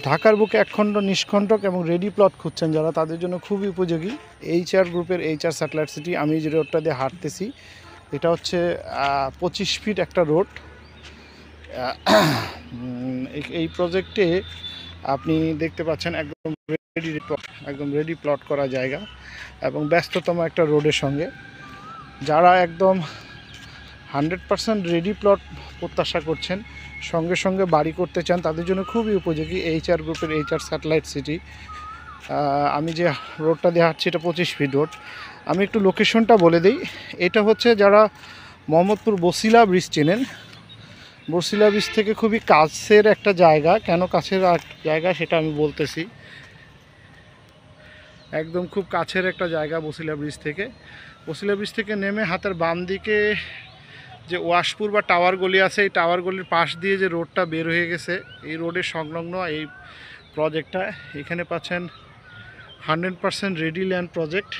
ঢাকার বুকে একখণ্ড নিষ্কণ্টক এবং রেডি প্লট খুঁজছেন যারা, তাদের জন্য খুবই উপযোগী HR গ্রুপের HR স্যাটেলাইট সিটি। আমি যে রোডটা দিয়ে হাঁটতেছি এটা হচ্ছে 25 ফিট একটা রোড। এই প্রজেক্টে আপনি দেখতে পাচ্ছেন একদম রেডি প্লট করা জায়গা এবং ব্যস্ততম একটা রোডের সঙ্গে। যারা একদম 100% রেডি প্লট প্রত্যাশা করছেন, সঙ্গে সঙ্গে বাড়ি করতে চান, তাদের জন্য খুবই উপযোগী HR গ্রুপের HR স্যাটেলাইট সিটি। আমি যে রোডটা দিয়ে হাঁটছি এটা 25 ফিট রোড। আমি একটু লোকেশনটা বলে দিই। এটা হচ্ছে যারা মোহাম্মদপুর বসিলা ব্রিজ চেনেন, বসিলা ব্রিজ থেকে খুবই কাছের একটা জায়গা। কেন কাছের জায়গা সেটা আমি বলতেছি। একদম খুব কাছের একটা জায়গা বসিলা ব্রিজ থেকে। বসিলা ব্রিজ থেকে নেমে হাতের বাম দিকে যে ওয়াশপুর বা টাওয়ার গলি আছে, এই টাওয়ার গলির পাশ দিয়ে যে রোডটা বের হয়ে গেছে, এই রোডের সংলগ্ন এই প্রজেক্টটা। এখানে পাচ্ছেন 100% রেডি ল্যান্ড প্রজেক্ট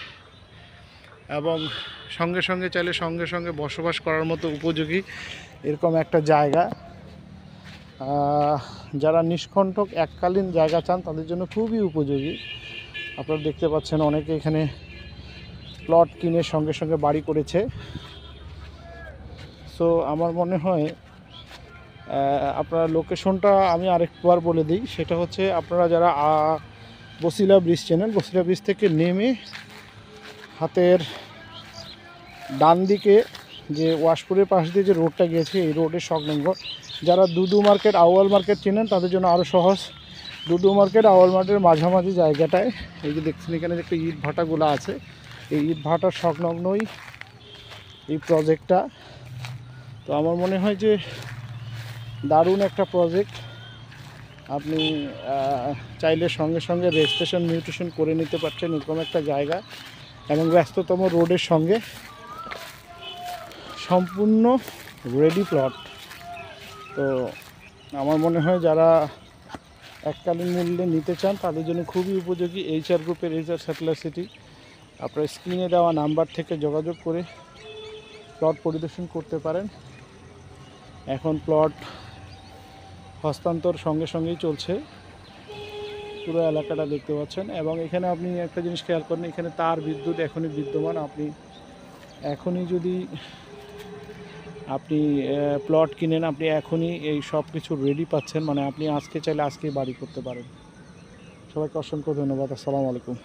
এবং সঙ্গে সঙ্গে চাইলে সঙ্গে সঙ্গে বসবাস করার মতো উপযোগী এরকম একটা জায়গা। যারা নিষ্কণ্টক এককালীন জায়গা চান তাদের জন্য খুবই উপযোগী। আপনারা দেখতে পাচ্ছেন অনেকে এখানে প্লট কিনে সঙ্গে সঙ্গে বাড়ি করেছে। সো আমার মনে হয় আপনার লোকেশনটা আমি আরেকবার বলে দিই। সেটা হচ্ছে আপনারা যারা বসিলা ব্রিজ চেনেন, বসিলা ব্রিজ থেকে নেমে হাতের ডান দিকে যে ওয়াশপুরের পাশ দিয়ে যে রোডটা গিয়েছে, এই রোডের সংলগ্ন। যারা দুদু মার্কেট আউয়াল মার্কেট চেনেন তাদের জন্য আরও সহজ। দুদু মার্কেট আউয়াল মার্কেটের মাঝামাঝি জায়গাটায় এই যে দেখছেন এখানে যে একটা ইট ভাটাগুলো আছে, এই ইট ভাটার সংলগ্নই এই প্রজেক্টটা। তো আমার মনে হয় যে দারুণ একটা প্রজেক্ট। আপনি চাইলে সঙ্গে সঙ্গে রেজিস্ট্রেশন মিউটেশন করে নিতে পারছেন এরকম একটা জায়গা এবং ব্যস্ততম রোডের সঙ্গে সম্পূর্ণ রেডি প্লট। তো আমার মনে হয় যারা এককালীন মূল্যে নিতে চান তাদের জন্য খুবই উপযোগী HR গ্রুপের HR স্যাটেলাইট সিটি। আপনার স্ক্রিনে দেওয়া নাম্বার থেকে যোগাযোগ করে প্লট পরিদর্শন করতে পারেন। এখন প্লট হস্তান্তর সঙ্গে সঙ্গেই চলছে, পুরো এলাকাটা দেখতে পাচ্ছেন। এবং এখানে আপনি একটা জিনিস খেয়াল করেন, এখানে তার বিদ্যুৎ এখনই বিদ্যমান। আপনি এখনই যদি প্লট কিনেন, আপনি এখনই এই সব কিছু রেডি পাচ্ছেন। মানে আপনি আজকে চাইলে আজকেই বাড়ি করতে পারেন। সবাইকে অসংখ্য ধন্যবাদ। আসসালামু আলাইকুম।